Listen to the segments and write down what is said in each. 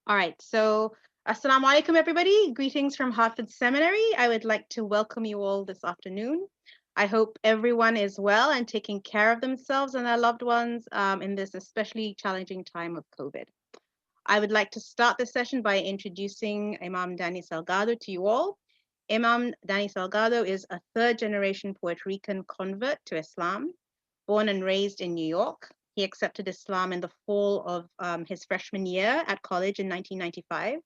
All right, so Assalamu alaikum, everybody. Greetings from Hartford Seminary. I would like to welcome you all this afternoon. I hope everyone is well and taking care of themselves and their loved ones in this especially challenging time of COVID. I would like to start this session by introducing Imam Danny Salgado to you all. Imam Danny Salgado is a third-generation Puerto Rican convert to Islam, born and raised in New York. He accepted Islam in the fall of his freshman year at college in 1995.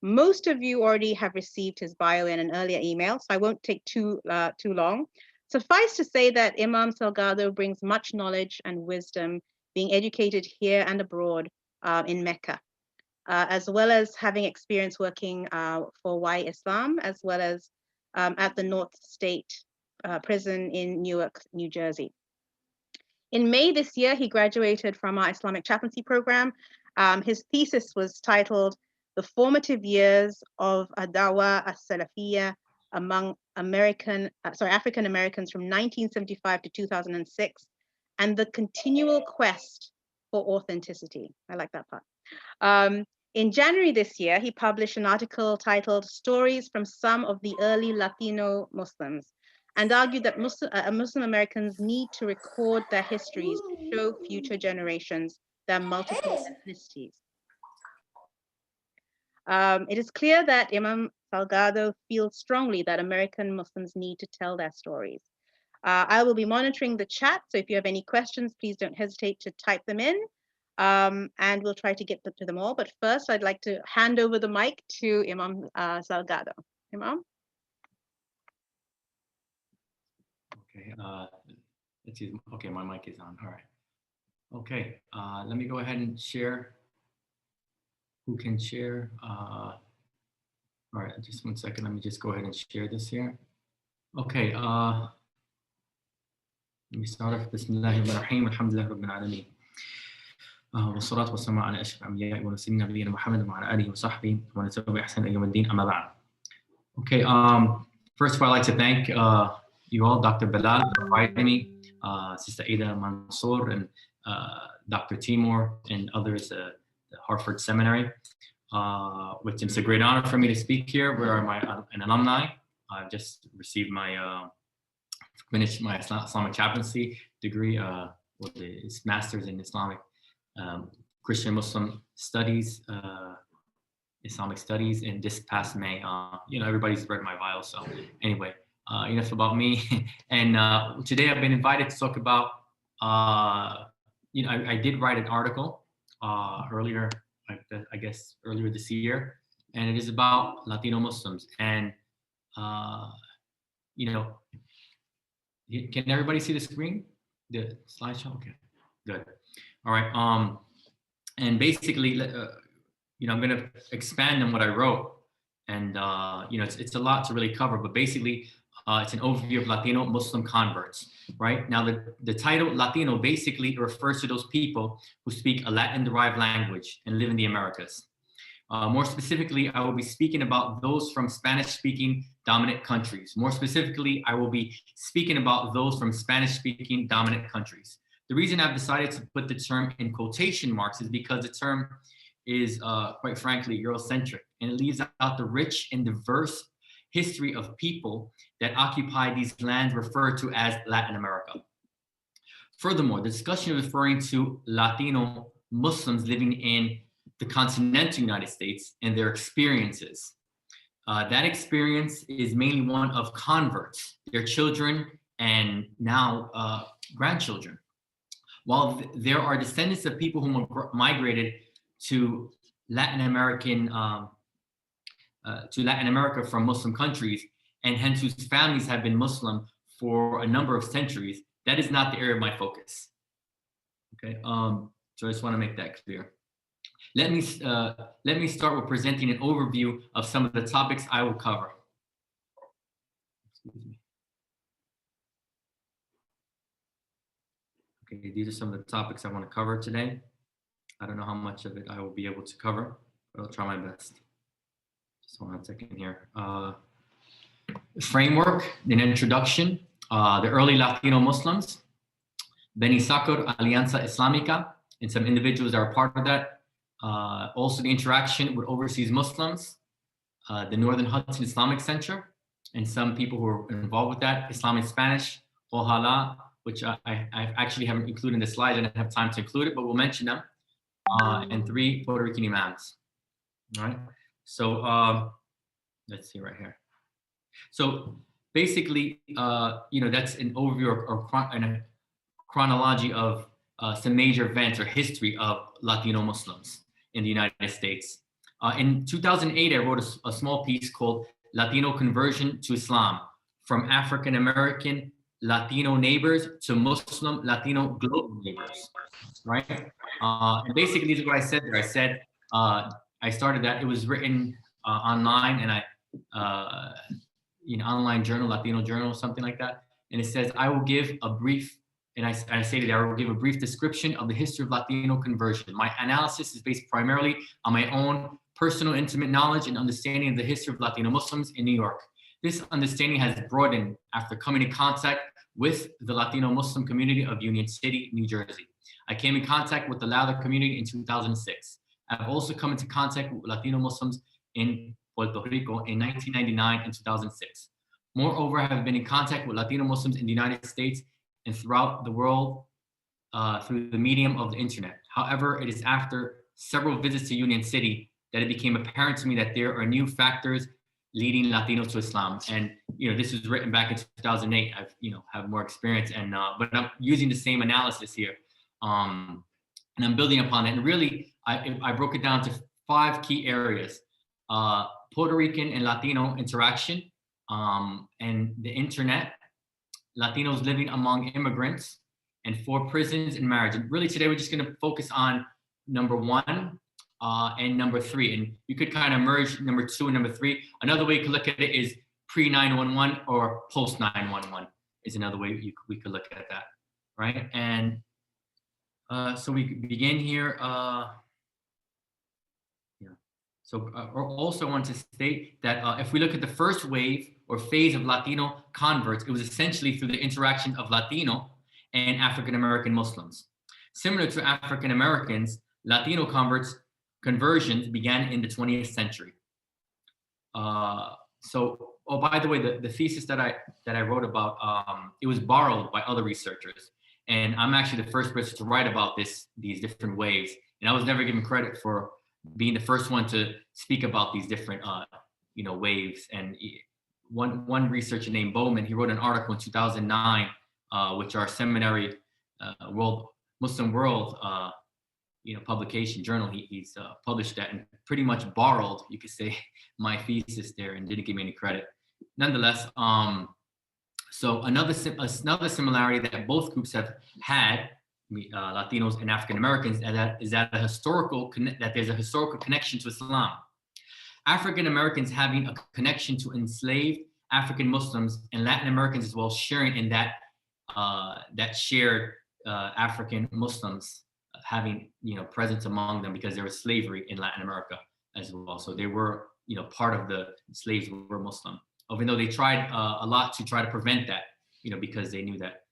Most of you already have received his bio in an earlier email, so I won't take too long. Suffice to say that Imam Salgado brings much knowledge and wisdom, being educated here and abroad in Mecca, as well as having experience working for Y Islam, as well as at the North State Prison in Newark, New Jersey. In May this year, he graduated from our Islamic chaplaincy program. His thesis was titled "The Formative Years of Adawa as-Salafiyya Among African Americans from 1975 to 2006, and the Continual Quest for Authenticity." I like that part. In January this year, he published an article titled "Stories from Some of the Early Latino Muslims," and argued that Muslim Americans need to record their histories to show future generations their multiple ethnicities. It is clear that Imam Salgado feels strongly that American Muslims need to tell their stories. I will be monitoring the chat, so if you have any questions, please don't hesitate to type them in, and we'll try to get to them all. But first, I'd like to hand over the mic to Imam Salgado. Imam? Okay, let's see. Okay, my mic is on. All right. Okay, let me go ahead and share. Who can share? All right, just 1 second. Let me just go ahead and share this here. Okay, let me start off. Bismillahirrahmanirrahim. Alhamdulillah Rabbil Alameen. والصلاة والسلام على أشرف الأنبياء والمرسلين نبينا محمد وعلى آله وصحبه ومن تبعهم بإحسان إلى يوم الدين أما بعد. Okay, first of all, I'd like to thank you all, Dr. Bilal, for inviting me, Sister Ada Mansour, and Dr. Timur, and others at the Hartford Seminary. Which it's a great honor for me to speak here. We're an alumni. I've just received finished my Islamic chaplaincy degree with its master's in Islamic Christian Muslim Studies, Islamic Studies, in this past May. Everybody's read my bio, so anyway, enough about me. And today I've been invited to talk about, I did write an article earlier, I guess earlier this year, and it is about Latino Muslims. And can everybody see the screen, the slideshow? Okay, good. All right. And basically, I'm going to expand on what I wrote, and it's a lot to really cover. But basically, it's an overview of Latino Muslim converts. Right now, the title Latino basically refers to those people who speak a Latin-derived language and live in the Americas. More specifically, I will be speaking about those from Spanish-speaking dominant countries. More specifically, I will be speaking about those from Spanish-speaking dominant countries. The reason I've decided to put the term in quotation marks is because the term is, quite frankly, Eurocentric, and it leaves out the rich and diverse history of people that occupy these lands referred to as Latin America. Furthermore, the discussion is referring to Latino Muslims living in the continental United States and their experiences. That experience is mainly one of converts, their children, and now grandchildren. While there are descendants of people who migrated to Latin America from Muslim countries, and hence whose families have been Muslim for a number of centuries, that is not the area of my focus. Okay, so I just want to make that clear. Let me start with presenting an overview of some of the topics I will cover. Excuse me. Okay, these are some of the topics I want to cover today. I don't know how much of it I will be able to cover, but I'll try my best. Just 1 second here. Framework, an introduction, the early Latino Muslims, Beni Sakr, Alianza Islamica, and some individuals that are part of that. Also the interaction with overseas Muslims, the Northern Hudson Islamic Center, and some people who are involved with that, Islam in Spanish, Ohala, which I actually haven't included in the slide. I didn't have time to include it, but we'll mention them. And 3 Puerto Rican imams. All right. So let's see right here. So basically, that's an overview or a chronology of some major events or history of Latino Muslims in the United States. In 2008, I wrote a small piece called Latino Conversion to Islam, from African American Latino neighbors to Muslim Latino global neighbors, right? And basically, this is what I said there. I said, I started that. It was written online, and online journal, Latino journal, something like that. And it says, I will give a brief, and I stated, I will give a brief description of the history of Latino conversion. My analysis is based primarily on my own personal intimate knowledge and understanding of the history of Latino Muslims in New York. This understanding has broadened after coming in contact with the Latino Muslim community of Union City, New Jersey. I came in contact with the latter community in 2006. I've also come into contact with Latino Muslims in Puerto Rico in 1999 and 2006. Moreover, I have been in contact with Latino Muslims in the United States and throughout the world through the medium of the internet. However, it is after several visits to Union City that it became apparent to me that there are new factors leading Latinos to Islam. And this was written back in 2008. I've have more experience, and but I'm using the same analysis here, and I'm building upon it. And really, I broke it down to 5 key areas: Puerto Rican and Latino interaction, and the internet, Latinos living among immigrants, and 4 prisons and marriage. And really, today we're just going to focus on number 1. And number 3, and you could kind of merge number 2 and number 3. Another way you could look at it is pre-911 or post-911 is another way we could look at that, right? And so we begin here. So also I want to state that if we look at the first wave or phase of Latino converts, it was essentially through the interaction of Latino and African American Muslims. Similar to African Americans, Latino conversions began in the 20th century. By the way, the thesis that I wrote about, it was borrowed by other researchers, and I'm actually the first person to write about these different waves, and I was never given credit for being the first one to speak about these different waves. And one researcher named Bowman, he wrote an article in 2009, which our seminary Muslim World publication journal, he's published that and pretty much borrowed, you could say, my thesis there and didn't give me any credit. Nonetheless, so another similarity that both groups have had, Latinos and African Americans, is that there's a historical connection to Islam. African Americans having a connection to enslaved African Muslims, and Latin Americans as well sharing in that shared African Muslims having presence among them, because there was slavery in Latin America as well. So they were part of the slaves who were Muslim, even though they tried a lot to try to prevent that, because they knew that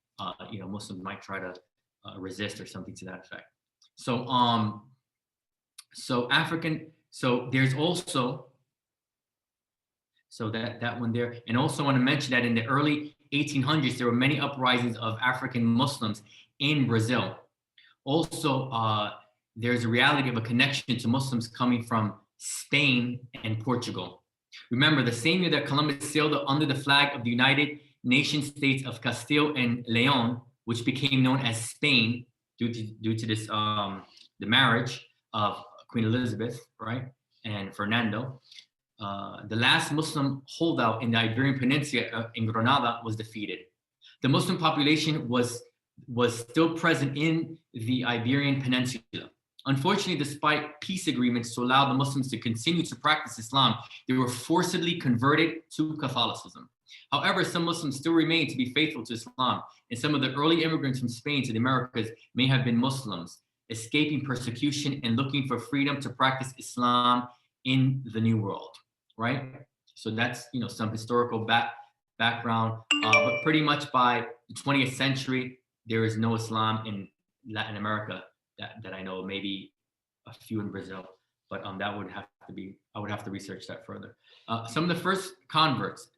Muslims might try to resist or something to that effect. So there's also that one there. And also want to mention that in the early 1800s there were many uprisings of African Muslims in Brazil. Also, there's a reality of a connection to Muslims coming from Spain and Portugal. Remember, the same year that Columbus sailed under the flag of the United Nation States of Castile and Leon, which became known as Spain due to this the marriage of Queen Elizabeth, right, and Fernando. The last Muslim holdout in the Iberian Peninsula in Granada was defeated. The Muslim population was still present in the Iberian Peninsula. Unfortunately, despite peace agreements to allow the Muslims to continue to practice Islam, they were forcibly converted to Catholicism. However, some Muslims still remain to be faithful to Islam, and some of the early immigrants from Spain to the Americas may have been Muslims, escaping persecution and looking for freedom to practice Islam in the New World, right? So that's some historical background, but pretty much by the 20th century, there is no Islam in Latin America that I know. Maybe a few in Brazil, but that would have to be, I would have to research that further. Some of the first converts.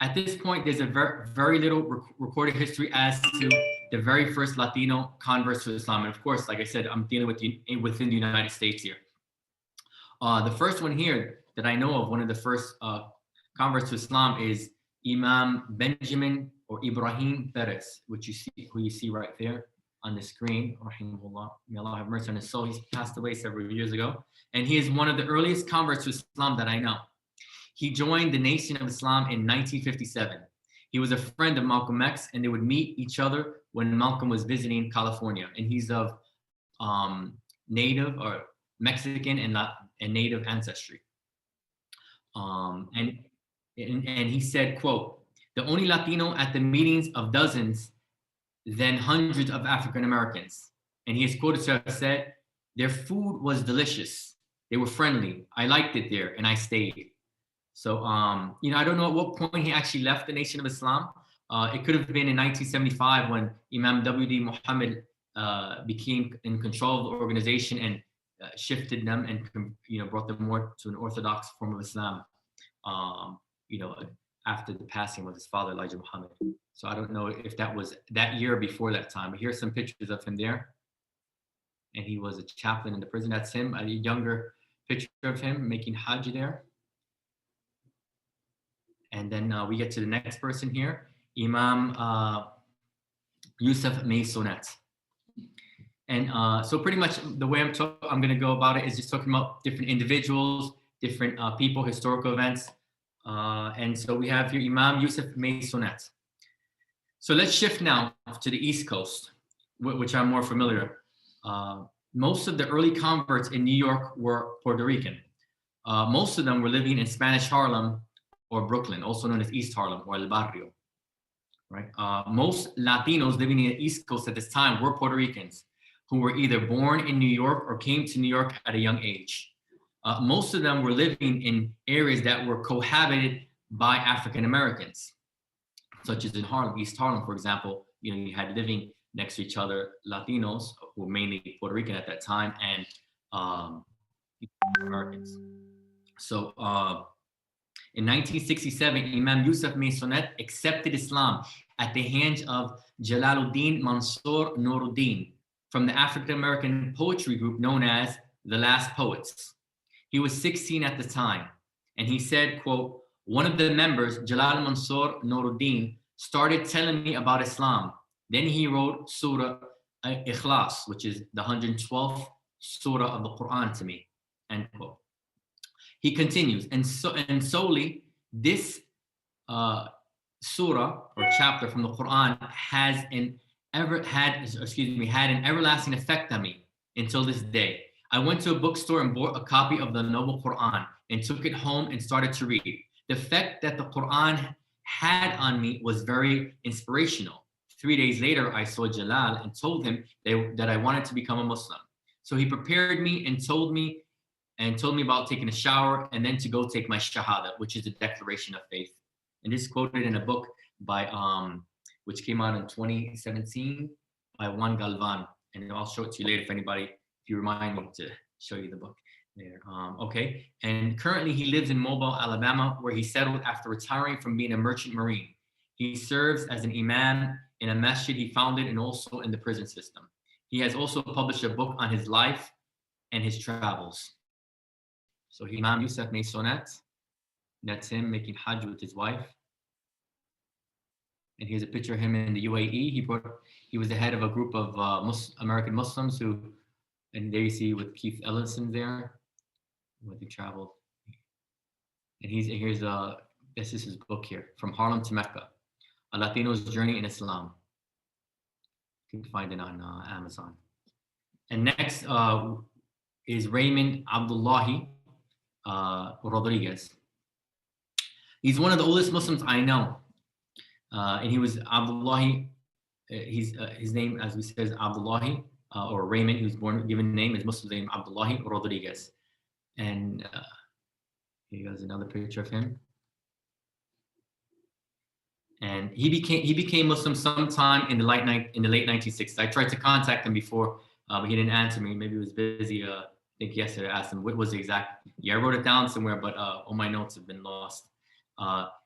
At this point, there's a very little recorded history as to the very first Latino converts to Islam. And of course, like I said, I'm dealing with within the United States here. The first one here that I know of, one of the first converts to Islam is Imam Benjamin or Ibrahim Perez, who you see right there on the screen. Rahimahullah. May Allah have mercy on his soul. He's passed away several years ago. And he is one of the earliest converts to Islam that I know. He joined the Nation of Islam in 1957. He was a friend of Malcolm X, and they would meet each other when Malcolm was visiting California. And he's of native or Mexican and native ancestry. And he said, quote, "The only Latino at the meetings of dozens, then hundreds of African Americans." And he is quoted to have said, "Their food was delicious. They were friendly. I liked it there, and I stayed." So, I don't know at what point he actually left the Nation of Islam. It could have been in 1975 when Imam W.D. Muhammad became in control of the organization and shifted them and brought them more to an orthodox form of Islam. After the passing of his father, Elijah Muhammad. So I don't know if that was that year or before that time, but here's some pictures of him there. And he was a chaplain in the prison. That's him, a younger picture of him making Hajj there. And then we get to the next person here, Imam Yusuf Maisonet. And so pretty much the way I'm going to go about it is just talking about different individuals, different people, historical events. And so we have here Imam Yusuf Maisonet. So let's shift now to the East Coast, which I'm more familiar. Most of the early converts in New York were Puerto Rican. Most of them were living in Spanish Harlem or Brooklyn, also known as East Harlem or El Barrio. Right? Most Latinos living in the East Coast at this time were Puerto Ricans who were either born in New York or came to New York at a young age. Most of them were living in areas that were cohabited by African Americans, such as in Harlem, East Harlem, for example. You had living next to each other Latinos who were mainly Puerto Rican at that time and Americans. So in 1967, Imam Yusuf Maisonet accepted Islam at the hands of Jalaluddin Mansur Nuruddin from the African American poetry group known as the Last Poets. He was 16 at the time, and he said, quote, "One of the members, Jalal Mansur Nuruddin, started telling me about Islam. Then he wrote Surah Ikhlas, which is the 112th Surah of the Quran to me," end quote. He continues, and solely this surah or chapter from the Quran had an everlasting effect on me until this day. I went to a bookstore and bought a copy of the Noble Quran and took it home and started to read. The effect that the Quran had on me was very inspirational. 3 days later, I saw Jalal and told him that I wanted to become a Muslim. So he prepared me and told me about taking a shower and then to go take my Shahada, which is the declaration of faith. And this is quoted in a book by which came out in 2017 by Juan Galvan. And I'll show it to you later if you remind me to show you the book later. Okay. And currently he lives in Mobile, Alabama, where he settled after retiring from being a merchant marine. He serves as an imam in a masjid he founded and also in the prison system. He has also published a book on his life and his travels. So Imam Yusuf Maisonet, that's him making Hajj with his wife. And here's a picture of him in the UAE. He was the head of a group of American Muslims and there you see with Keith Ellison there, where they traveled. And this is his book here, From Harlem to Mecca, A Latino's Journey in Islam. You can find it on Amazon. And next is Raymond Abdullahi Rodriguez. He's one of the oldest Muslims I know. And he was Abdullahi, his name, as we said, is Abdullahi, or Raymond. He was given name, his Muslim name, Abdullahi Rodriguez. And here's another picture of him. And he became Muslim sometime in the late 1960s. I tried to contact him before, but he didn't answer me. Maybe he was busy think yesterday I asked him what was the exact. Yeah, I wrote it down somewhere, but all my notes have been lost.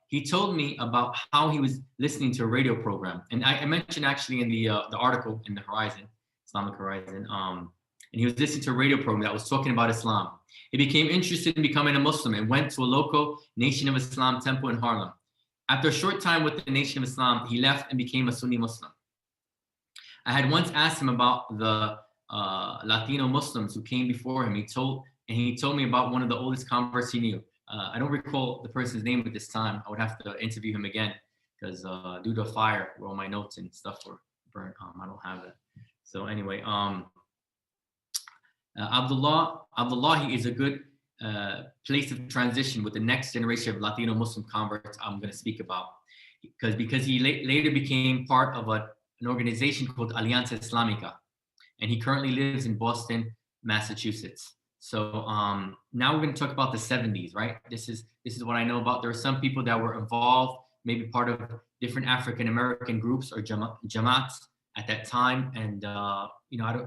He told me about how he was listening to a radio program, and I mentioned actually in the article in the Horizon, Islamic Horizon, and he was listening to a radio program that was talking about Islam. He became interested in becoming a Muslim and went to a local Nation of Islam temple in Harlem. After a short time with the Nation of Islam, he left and became a Sunni Muslim. I had once asked him about the Latino Muslims who came before him. He told me about one of the oldest converts he knew. I don't recall the person's name at this time. I would have to interview him again because due to a fire, where all my notes and stuff were burnt, I don't have it. So anyway, Abdullahi is a good place of transition with the next generation of Latino Muslim converts I'm going to speak about, because he later became part of an organization called Alian Islam, and he currently lives in Boston, Massachusetts. So now we're going to talk about the 70s, right? This is what I know about. There are some people that were involved, maybe part of different African American groups or jamaats at that time, and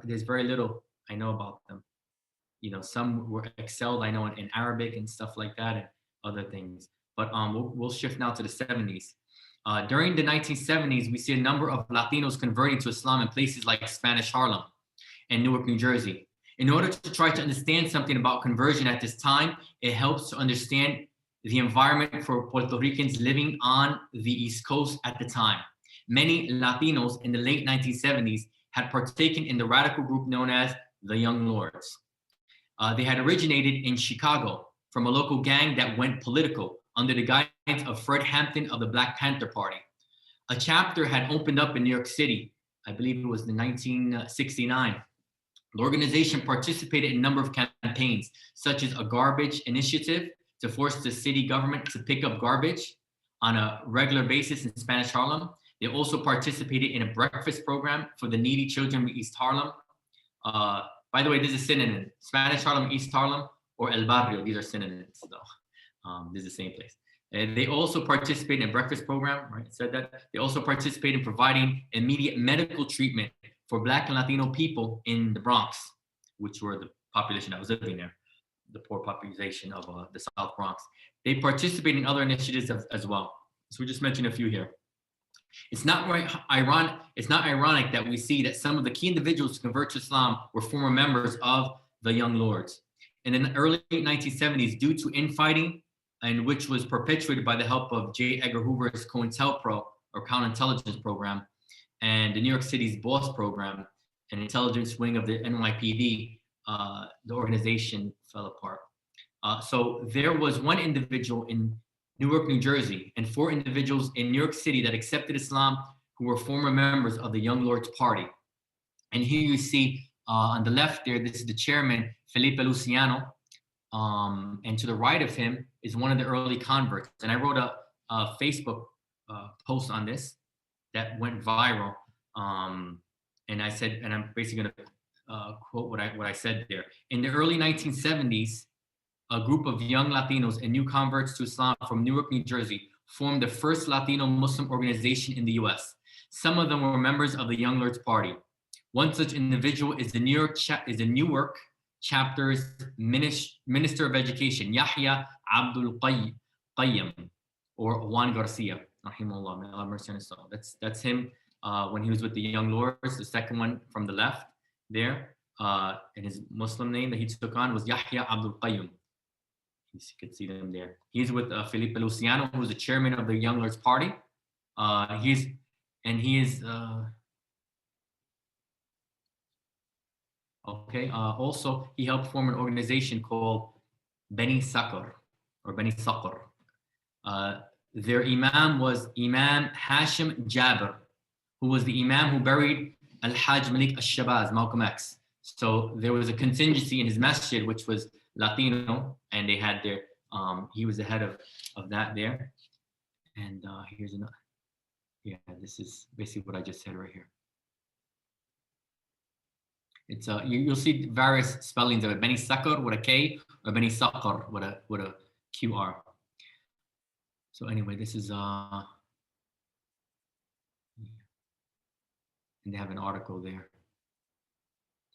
there's very little I know about them. Some were excelled, I know, in Arabic and stuff like that, and other things. But we'll shift now to the 70s. During the 1970s, we see a number of Latinos converting to Islam in places like Spanish Harlem and Newark, New Jersey. In order to try to understand something about conversion at this time, it helps to understand the environment for Puerto Ricans living on the East Coast at the time. Many Latinos in the late 1970s had partaken in the radical group known as the Young Lords. They had originated in Chicago from a local gang that went political under the guidance of Fred Hampton of the Black Panther Party. A chapter had opened up in New York City, I believe it was in 1969. The organization participated in a number of campaigns, such as a garbage initiative to force the city government to pick up garbage on a regular basis in Spanish Harlem. They also participated in a breakfast program for the needy children of East Harlem. By the way, this is a synonym. Spanish Harlem, East Harlem, or El Barrio. These are synonyms, though. This is the same place. They also participate in a breakfast program, right? It said that. They also participate in providing immediate medical treatment for Black and Latino people in the Bronx, which were the population that was living there, the poor population of the South Bronx. They participate in other initiatives as well. So we just mentioned a few here. It's not ironic that we see that some of the key individuals who convert to Islam were former members of the Young Lords. And in the early 1970s, due to infighting, and which was perpetuated by the help of J. Edgar Hoover's COINTELPRO, or Counterintelligence Program, and the New York City's BOSS program, an intelligence wing of the NYPD, the organization fell apart. So there was one individual in Newark, New Jersey, and 4 individuals in New York City that accepted Islam who were former members of the Young Lords Party. And here you see on the left there, this is the chairman, Felipe Luciano. And to the right of him is one of the early converts. And I wrote a Facebook post on this that went viral. And I said, and I'm basically going to quote what I said there. In the early 1970s, a group of young Latinos and new converts to Islam from Newark, New Jersey, formed the first Latino Muslim organization in the US. Some of them were members of the Young Lords Party. One such individual is the Newark chapter's Minister of Education, Yahya Abdul Qayyim, or Juan Garcia, rahimahullah, may Allah have mercy on his soul. That's him when he was with the Young Lords. The second one from the left there, and his Muslim name that he took on was Yahya Abdul Qayyim. You can see them there. He's with Felipe Luciano, who was the chairman of the Young Lords Party. He is okay. Also, he helped form an organization called Beni Sakr, or Beni Sakr. Their imam was Imam Hashim Jabir, who was the imam who buried Al-Hajj Malik Al-Shabazz, Malcolm X. So there was a contingency in his masjid, which was Latino, and they had their, he was the head of that there. And here's another, yeah, this is basically what I just said right here. It's you'll see various spellings of it, Beni Sakr with a K, or Beni Sakr with a QR. So anyway, this is and they have an article there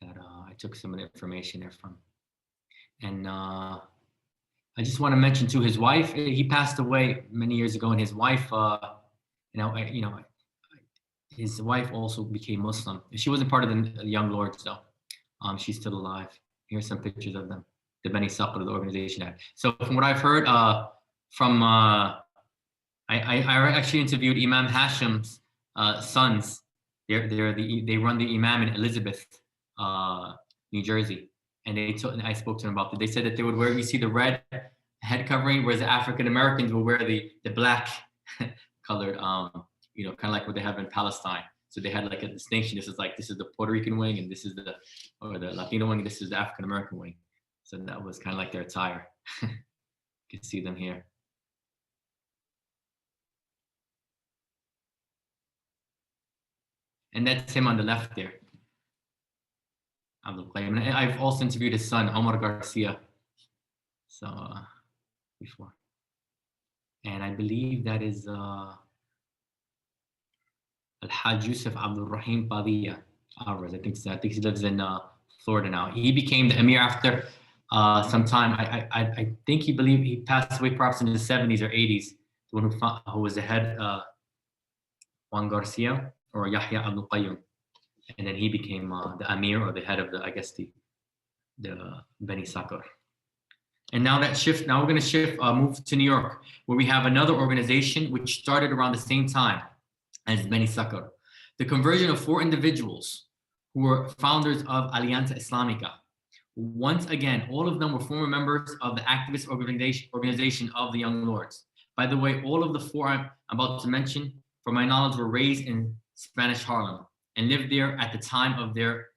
that I took some of the information there from. And I just want to mention too, his wife, he passed away many years ago, and his wife, his wife also became Muslim. She wasn't part of the Young Lords though. She's still alive. Here's some pictures of them. The Beni Sakr, the organization had. So from what I've heard, I actually interviewed Imam Hashim's sons. They run the Imam in Elizabeth, New Jersey, and I spoke to them about it. They said that they would wear, you see the red head covering, whereas the African Americans will wear the black colored, kind of like what they have in Palestine. So they had like a distinction. This is the Puerto Rican wing, and this is the Latino wing. This is the African American wing. So that was kind of like their attire. You can see them here. And that's him on the left there. Abdul Qayyum. And I've also interviewed his son, Omar Garcia. So before. And I believe that is Al-Hajj Yusuf Abdul Rahim Padilla Alvarez. I think he lives in Florida now. He became the Emir after some time. I think he passed away perhaps in the 70s or 80s. The one who was the head, Juan Garcia or Yahya Abdul Qayyum. And then he became the Amir, or the head of the Beni Sakr. And now we're going to move to New York, where we have another organization which started around the same time as Beni Sakr. The conversion of 4 individuals who were founders of Alianza Islamica. Once again, all of them were former members of the activist organization of the Young Lords. By the way, all of the 4 I'm about to mention, from my knowledge, were raised in Spanish Harlem and lived there at the time of their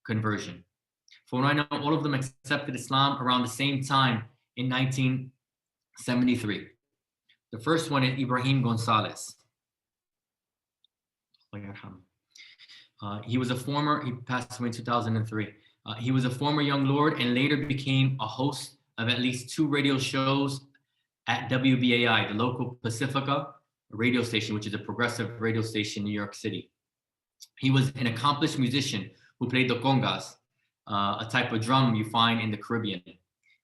conversion. For what I know, all of them accepted Islam around the same time in 1973. The first one is Ibrahim Gonzalez. He passed away in 2003. He was a former Young Lord and later became a host of at least 2 radio shows at WBAI, the local Pacifica radio station, which is a progressive radio station in New York City. He was an accomplished musician who played the congas, a type of drum you find in the Caribbean.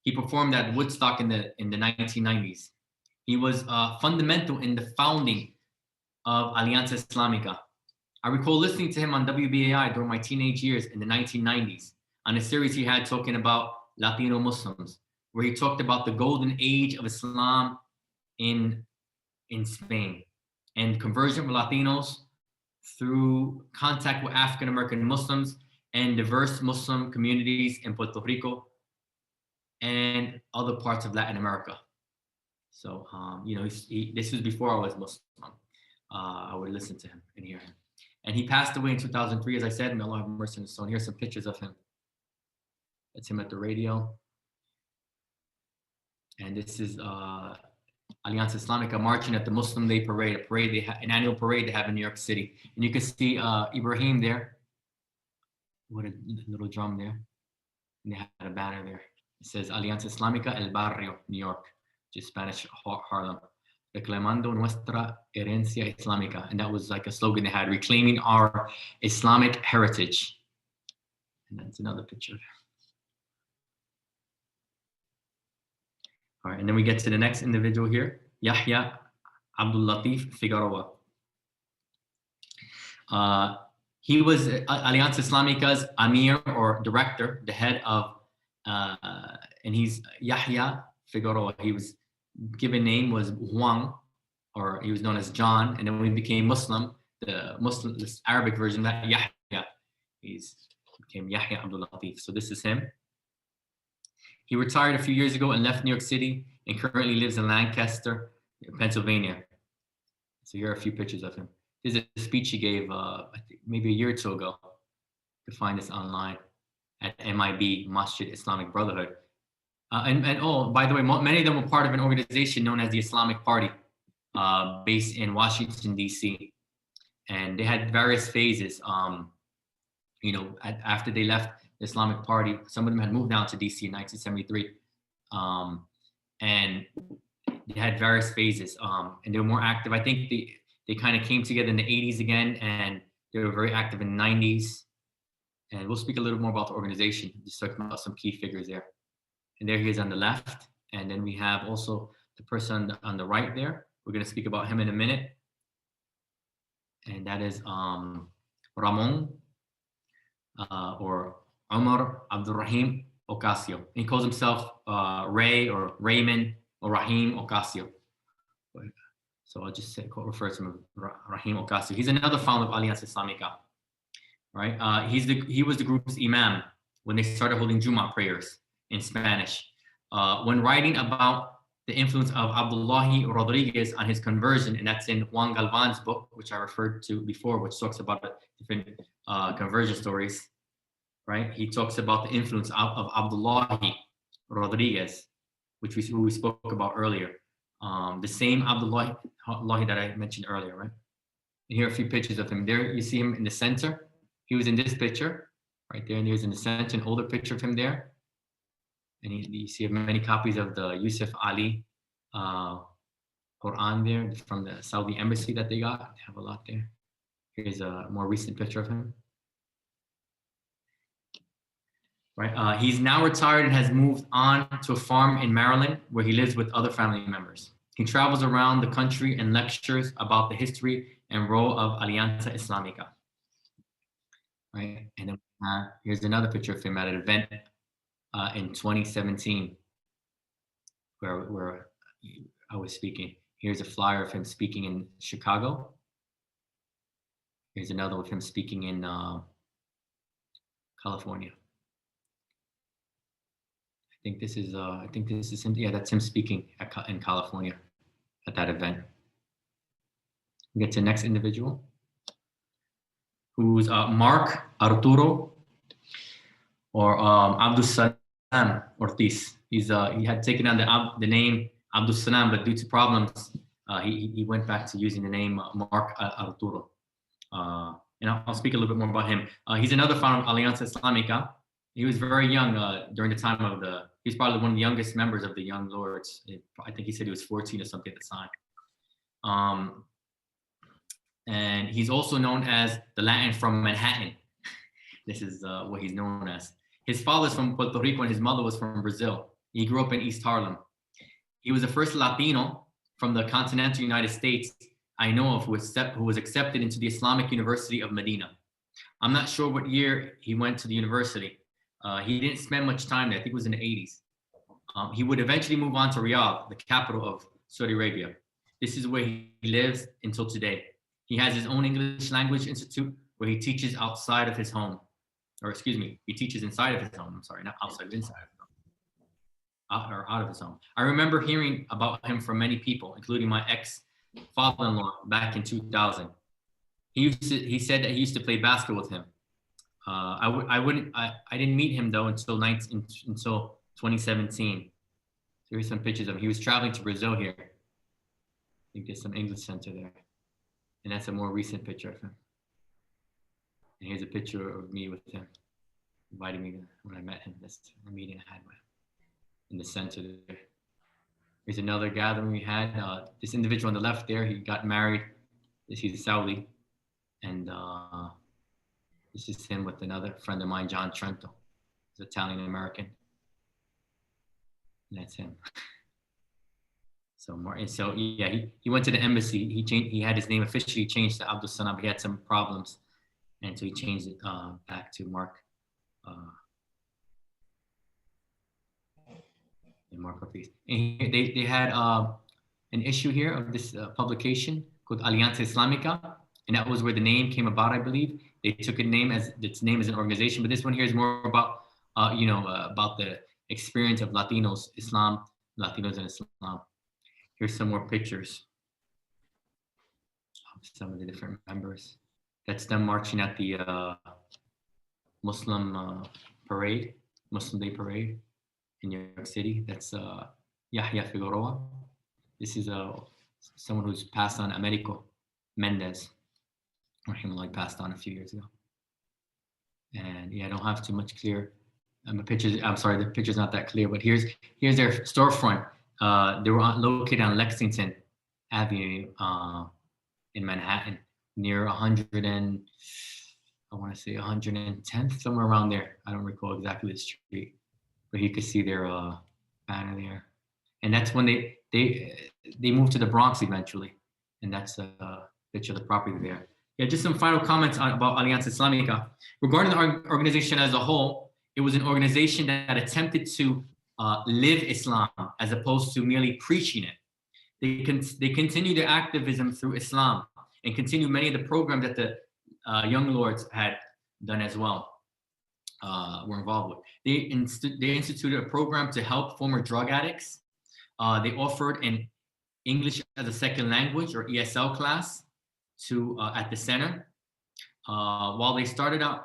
He performed at Woodstock in the 1990s. He was fundamental in the founding of Alianza Islamica. I recall listening to him on WBAI during my teenage years in the 1990s on a series he had talking about Latino Muslims, where he talked about the golden age of Islam in Spain and conversion for Latinos through contact with African American Muslims and diverse Muslim communities in Puerto Rico and other parts of Latin America. So, this was before I was Muslim. I would listen to him and hear him. And he passed away in 2003, as I said, may Allah have mercy on his soul. Here's some pictures of him. That's him at the radio. And this is Alianza Islamica marching at the Muslim Day Parade, an annual parade they have in New York City. And you can see Ibrahim there with a little drum there. And they had a banner there. It says Alianza Islamica El Barrio, New York, which is Spanish Harlem. Reclamando nuestra herencia islámica. And that was like a slogan they had, reclaiming our Islamic heritage. And that's another picture. All right, and then we get to the next individual here, Yahya Abdul Latif Figueroa. He was Alianza Islamica's Amir, or director, the head of, and he's Yahya Figueroa. He was given name was Juan, or he was known as John, and then when he became Muslim, this Arabic version, that Yahya, became Yahya Abdul Latif. So this is him. He retired a few years ago and left New York City and currently lives in Lancaster, Pennsylvania. So here are a few pictures of him. This is a speech he gave I think maybe a year or 2 ago. You can find this online at MIB, Masjid Islamic Brotherhood. By the way, many of them were part of an organization known as the Islamic Party, based in Washington, D.C. And they had various phases. After they left the Islamic Party, some of them had moved down to D.C. in 1973. And they had various phases, and they were more active. I think they kind of came together in the 80s again, and they were very active in the 90s. And we'll speak a little more about the organization, just talking about some key figures there and there he is on the left. And then we have also the person on the right there. We're going to speak about him in a minute. And that is Ramon or Omar Abdurrahim Ocasio. He calls himself Ray or Raymond or Rahim Ocasio. So I'll just refer to him as Rahim Ocasio. He's another founder of Alianza Islamica, right? He was the group's imam when they started holding Jummah prayers in Spanish. When writing about the influence of Abdullahi Rodriguez on his conversion, and that's in Juan Galvan's book, which I referred to before, which talks about different conversion stories, right? He talks about the influence of Abdullahi Rodriguez, which we spoke about earlier. The same Abdullahi that I mentioned earlier, right? And here are a few pictures of him. There you see him in the center. He was in this picture, right there, and he's in the center, an older picture of him there. And you see many copies of the Yusuf Ali Quran there from the Saudi embassy that they got. They have a lot there. Here's a more recent picture of him. Right, he's now retired and has moved on to a farm in Maryland where he lives with other family members. He travels around the country and lectures about the history and role of Alianza Islamica. Right, and then here's another picture of him at an event in 2017 where I was speaking. Here's a flyer of him speaking in Chicago. Here's another of him speaking in California. I think this is him. Yeah, that's him speaking in California at that event. We get to the next individual, who's Mark Arturo or Abdul Salam Ortiz. He had taken on the name Abdul Salam, but due to problems, he went back to using the name Mark Arturo. And I'll speak a little bit more about him. He's another founder of Alianza Islamica. He was very young during the time of he's probably one of the youngest members of the Young Lords. I think he said he was 14 or something at the time. And he's also known as the Latin from Manhattan. This is what he's known as. His father's from Puerto Rico and his mother was from Brazil. He grew up in East Harlem. He was the first Latino from the continental United States I know of who was accepted into the Islamic University of Medina. I'm not sure what year he went to the university. He didn't spend much time there. I think it was in the 80s. He would eventually move on to Riyadh, the capital of Saudi Arabia. This is where he lives until today. He has his own English language institute where he teaches outside of his home. Or excuse me, he teaches inside of his home. I'm sorry, not outside, inside of his home. Or out of his home. I remember hearing about him from many people, including my ex-father-in-law back in 2000. He said that he used to play basketball with him. I didn't meet him though until 2017. Here's some pictures of him. He was traveling to Brazil here. I think there's some English center there. And that's a more recent picture of him. And here's a picture of me with him, inviting me when I met him. That's a meeting I had with him in the center there. Here's another gathering we had. This individual on the left there, he got married. He's Saudi. And this is him with another friend of mine, John Trento. He's Italian American. And that's him. So Martin, so yeah, he went to the embassy. He had his name officially changed to Abdul Salam, but he had some problems. And so he changed it back to Mark. Mark Ortiz. And they had an issue here of this publication called Alianza Islamica. And that was where the name came about, I believe. They took its name as an organization, but this one here is more about, about the experience of Latinos and Islam. Here's some more pictures of some of the different members. That's them marching at the Muslim Day parade in New York City. That's Yahya Figueroa. This is someone who's passed on, Americo Mendez. Or him like passed on a few years ago. And yeah, I don't have too much clear pictures. I'm sorry, the picture's not that clear, but here's their storefront. They were located on Lexington Avenue in Manhattan, near 110th, somewhere around there. I don't recall exactly the street, but you could see their banner there. And that's when they moved to the Bronx eventually. And that's a picture of the property there. Yeah, just some final comments about Alianza Islamica. Regarding the organization as a whole, it was an organization that attempted to live Islam as opposed to merely preaching it. They continue their activism through Islam and continue many of the programs that the Young Lords had done as well, were involved with. They instituted a program to help former drug addicts. They offered an English as a second language or ESL class to at the center. While they started out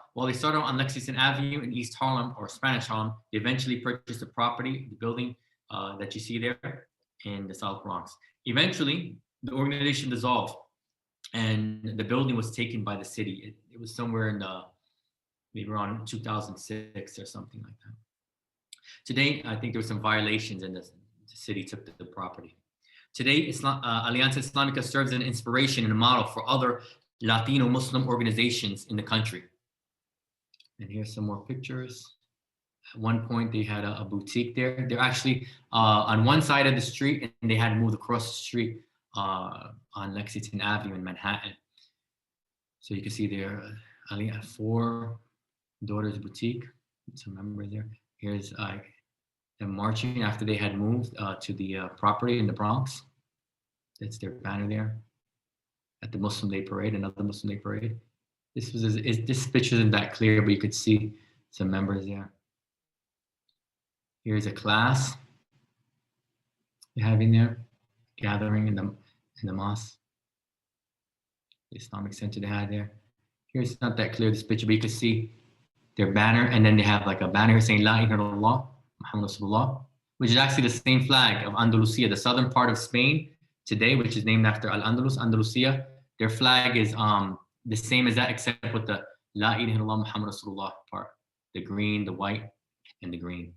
on Lexington Avenue in East Harlem or Spanish Harlem, they eventually purchased the property, the building that you see there in the South Bronx. Eventually, the organization dissolved, and the building was taken by the city. It was somewhere in maybe around 2006 or something like that. Today, I think there were some violations, and the city took the property. Today, Alianza Islamica serves as an inspiration and a model for other Latino Muslim organizations in the country. And here's some more pictures. At one point, they had a boutique there. They're actually on one side of the street, and they had moved across the street on Lexington Avenue in Manhattan. So you can see there, 4 Daughters Boutique. Some members there. Here's them marching after they had moved to the property in the Bronx. That's their banner there at the Muslim Day Parade, another Muslim Day Parade. This picture isn't that clear, but you could see some members there. Here's a class they have in there, gathering in the mosque, the Islamic center they had there. Here's, it's not that clear, this picture, but you can see their banner, and then they have like a banner saying La ilaha illallah Muhammad Rasulullah, which is actually the same flag of Andalusia, the southern part of Spain today, which is named after Al-Andalus, Andalusia. Their flag is the same as that, except with the La ilaha illallah Muhammad Rasulullah part, the green, the white, and the green.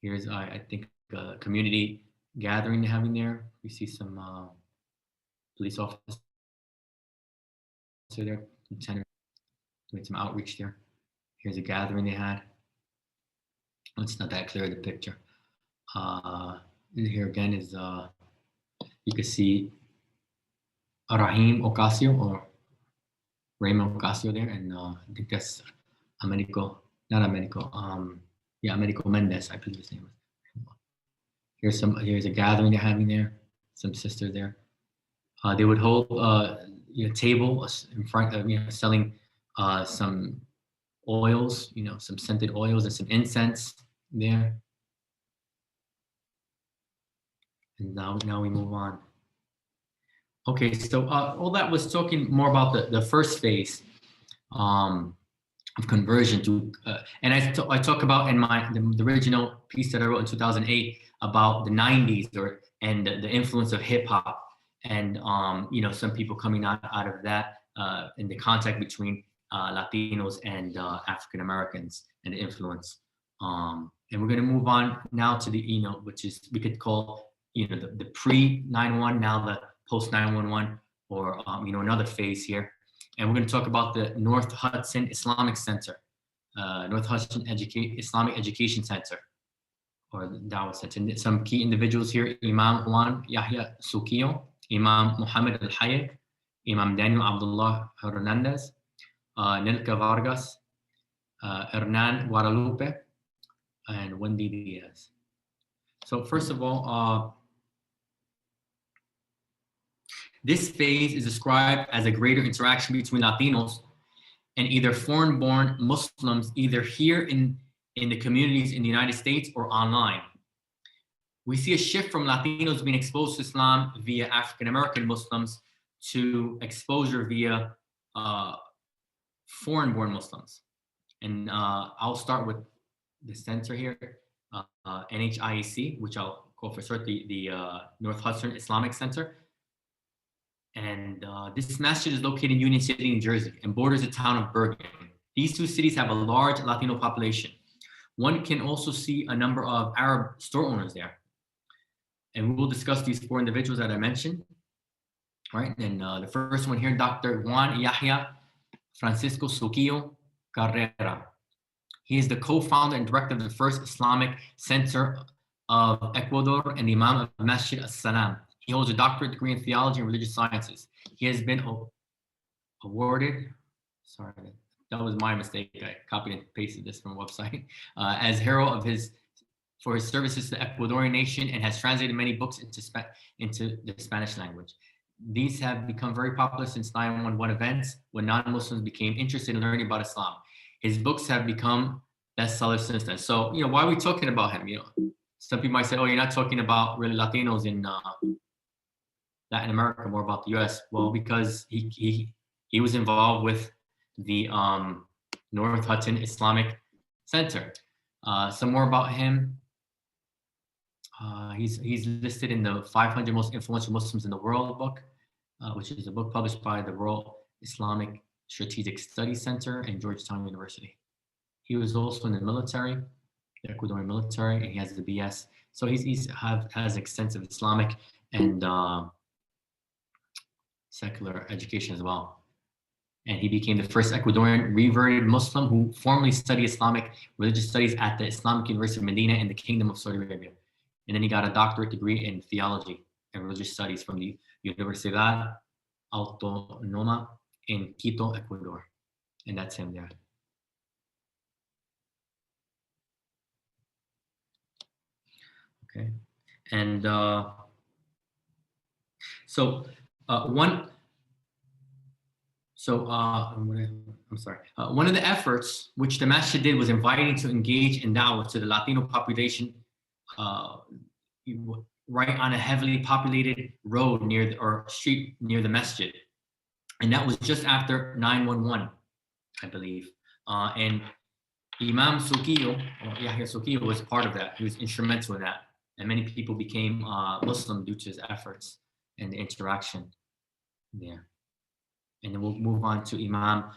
Here's, I think, a community gathering they're having there. We see some police officers there, lieutenant, doing some outreach there. Here's a gathering they had. It's not that clear, the picture. Here again is, you can see Rahim Ocasio, or Raymond Ocasio there, and I think that's Americo Mendez, I believe his name was. Here's a gathering they're having there, some sisters there. They would hold a table in front of, selling some oils, some scented oils and some incense there. And now we move on. Okay, so all that was talking more about the first phase of conversion to, and I talk about in the original piece that I wrote in 2008 about the 90s and the influence of hip hop, and some people coming out of that in the contact between Latinos and African Americans and the influence. And we're going to move on now to the which is, we could call the pre 9/11, now the post 9/11, or another phase here. And we're going to talk about the North Hudson Islamic Center, North Hudson Islamic Education Center, or the Dawah Center. And some key individuals here: Imam Juan Yahya Sukiyo, Imam Muhammad Al-Hayek, Imam Daniel Abdullah Hernandez, Nilka Vargas, Hernan Guadalupe, and Wendy Diaz. So first of all, this phase is described as a greater interaction between Latinos and either foreign-born Muslims, either here in the communities in the United States or online. We see a shift from Latinos being exposed to Islam via African-American Muslims to exposure via foreign-born Muslims. And I'll start with the center here, NHIEC, which I'll call for short the North Hudson Islamic Center. And this masjid is located in Union City, New Jersey, and borders the town of Bergen. These two cities have a large Latino population. One can also see a number of Arab store owners there. And we will discuss these 4 individuals that I mentioned. All right, and the first one here, Dr. Juan Yahya Francisco Sukiyo Carrera. He is the co-founder and director of the first Islamic Center of Ecuador and the Imam of Masjid As-Salam. He holds a doctorate degree in theology and religious sciences. He has been awarded, sorry, that was my mistake. I copied and pasted this from a website, as hero of for his services to the Ecuadorian nation, and has translated many books into the Spanish language. These have become very popular since 9/11 events, when non-Muslims became interested in learning about Islam. His books have become bestsellers since then. So, why are we talking about him? Some people might say, oh, you're not talking about really Latinos in Latin America, more about the US. Well, because he was involved with the North Hudson Islamic Center. Some more about him. He's listed in the 500 most influential Muslims in the world book, which is a book published by the Royal Islamic Strategic Studies Center and Georgetown University. He was also in the military, the Ecuadorian military, and he has the BS. So has extensive Islamic and secular education as well. And he became the first Ecuadorian reverted Muslim who formally studied Islamic religious studies at the Islamic University of Medina in the Kingdom of Saudi Arabia. And then he got a doctorate degree in theology and religious studies from the Universidad Autónoma in Quito, Ecuador. And that's him there. Okay. And one of the efforts which the masjid did was inviting to engage in da'wah to the Latino population right on a heavily populated road or street near the masjid. And that was just after 9/11, I believe. And Imam Sukiyo, Yahya Sukiyo, was part of that. He was instrumental in that. And many people became Muslim due to his efforts and the interaction there. And then we'll move on to Imam.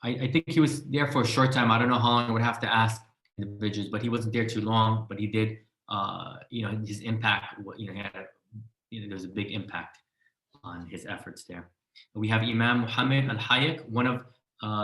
I think he was there for a short time. I don't know how long I would have to ask individuals, but he wasn't there too long. But he did, his impact. There was a big impact on his efforts there. We have Imam Muhammad al-Hayek, one of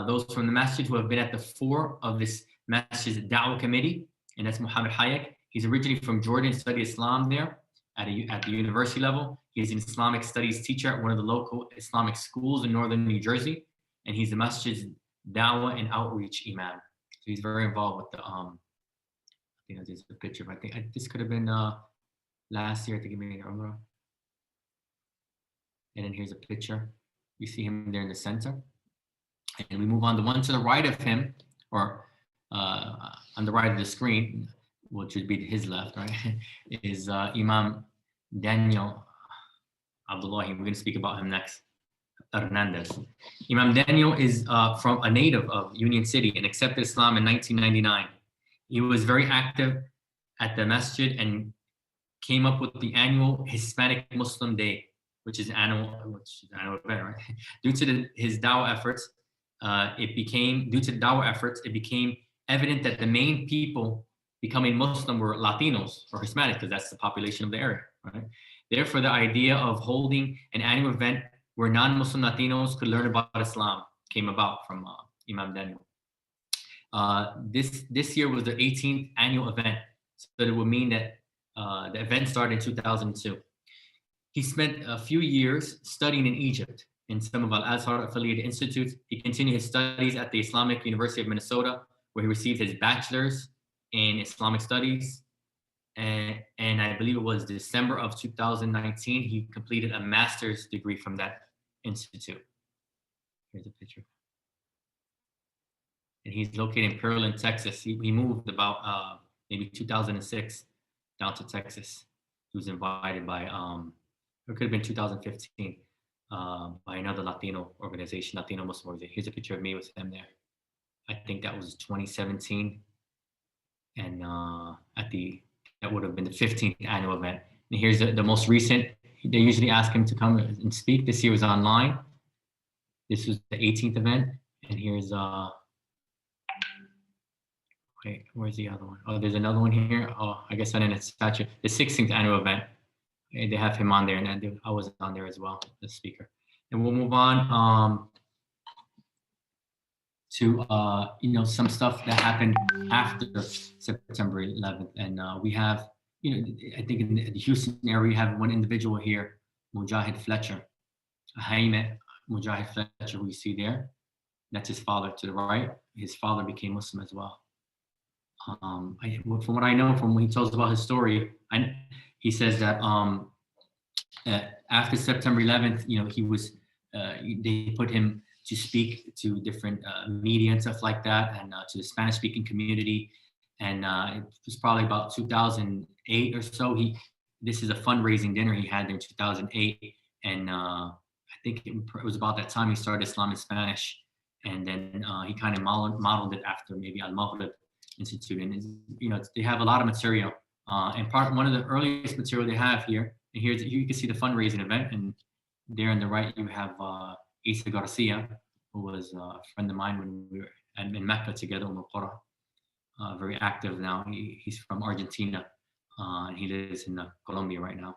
those from the masjid who have been at the fore of this masjid's da'wah committee, and that's Muhammad Hayek. He's originally from Jordan, studied Islam there at the university level. He's an Islamic studies teacher at one of the local Islamic schools in northern New Jersey, and he's the masjid's da'wah and outreach imam. So he's very involved with the there's a picture. I think this could have been last year. I think he made Umrah. And then here's a picture. You see him there in the center. And we move on. The one to the right of him, or on the right of the screen, which would be his left, right, is Imam Daniel Abdullahi. We're going to speak about him next. Hernandez. Imam Daniel is from a native of Union City and accepted Islam in 1999. He was very active at the masjid and came up with the annual Hispanic Muslim Day, which is an annual event, right? Due to his dawah efforts, it became evident that the main people becoming Muslim were Latinos or Hispanic, because that's the population of the area, right? Therefore, the idea of holding an annual event where non-Muslim Latinos could learn about Islam came about from Imam Daniel. This year was the 18th annual event, so that it would mean that the event started in 2002. He spent a few years studying in Egypt in some of Al-Azhar affiliated institutes. He continued his studies at the Islamic University of Minnesota, where he received his bachelor's in Islamic studies. And I believe it was December of 2019, he completed a master's degree from that institute. Here's a picture. And he's located in Pearland, Texas. He moved about maybe 2006 down to Texas. He was invited by, it could have been 2015, by another Latino organization, Latino Muslim organization. Here's a picture of me with him there. I think that was 2017. And that would have been the 15th annual event. And here's the most recent. They usually ask him to come and speak. This year was online. This was the 18th event. And here's, wait, where's the other one? Oh, there's another one here. Oh, I guess I didn't attach it. The 16th annual event. They have him on there, and I was on there as well, the speaker. And we'll move on. to some stuff that happened after September 11th. And we have, I think in the Houston area, we have one individual here, Mujahid Fletcher, Jaime Mujahid Fletcher, who you see there. That's his father to the right. His father became Muslim as well. From what I know, from when he tells about his story, he says that after September 11th, he was, they put him to speak to different media and stuff like that, and to the Spanish-speaking community. And it was probably about 2008 or so. This is a fundraising dinner he had there in 2008, and I think it was about that time he started Islam in Spanish, and then he kind of modeled it after maybe Al-Maghrib Institute. And they have a lot of material, and one of the earliest material they have here. And here you can see the fundraising event, and there on the right you have Isa Garcia, who was a friend of mine when we were in Mecca together, very active now. He's from Argentina, and he lives in Colombia right now.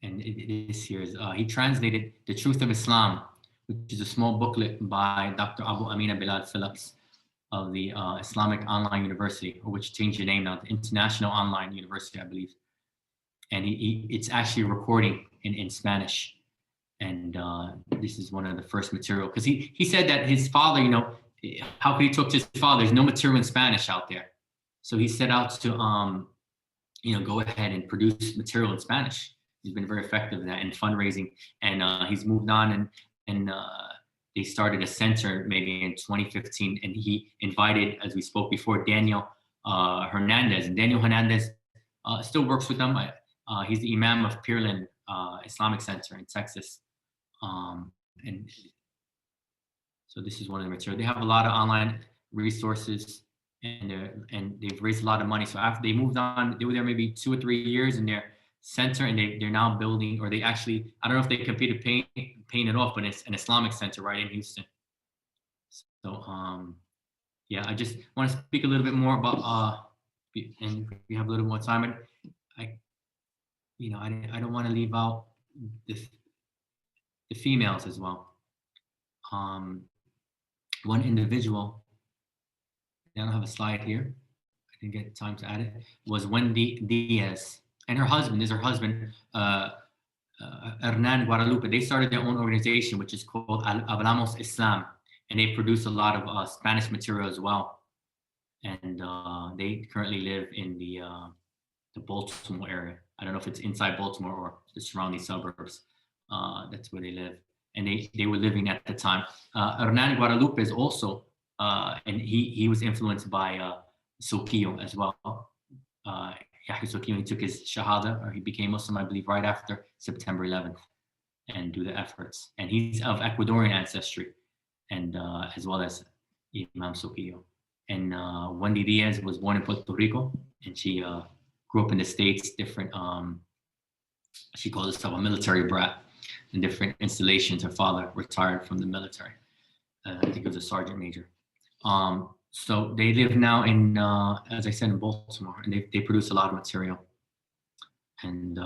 And this here is, he translated The Truth of Islam, which is a small booklet by Dr. Abu Amina Bilal Phillips of the Islamic Online University, or which changed the name now, the International Online University, I believe. And it's actually a recording in Spanish. And this is one of the first material, because he said that his father, how could he talk to his father? There's no material in Spanish out there. So he set out to, go ahead and produce material in Spanish. He's been very effective in that, in fundraising. And he's moved on, and they started a center maybe in 2015. And he invited, as we spoke before, Daniel Hernandez. And Daniel Hernandez still works with them. He's the Imam of Pearland Islamic Center in Texas. And so this is one of the material. They have a lot of online resources, and they've raised a lot of money. So after they moved on, they were there maybe 2 or 3 years in their center, and they're now building, or they actually, I don't know if they completed paying it off, but it's an Islamic center right in Houston. So yeah, I just want to speak a little bit more about, and if we have a little more time, I don't want to leave out the females as well. One individual, I don't have a slide here, I didn't get time to add it, was Wendy Diaz, and her husband, Hernan Guadalupe. They started their own organization, which is called Alian Islam, and they produce a lot of Spanish material as well. And they currently live in the Baltimore area. I don't know if it's inside Baltimore or the surrounding suburbs. That's where they live. And they were living at the time. Hernan Guadalupe is also, and he was influenced by Soquillo as well. Yahya Soquillo, he took his Shahada, or he became Muslim, I believe, right after September 11th, and do the efforts. And he's of Ecuadorian ancestry, and as well as Imam Soquillo. And Wendy Diaz was born in Puerto Rico, and she grew up in the States, different, she calls herself a military brat in different installations. Her father retired from the military. I think he was a sergeant major. So they live now in, as I said, in Baltimore, and they produce a lot of material. And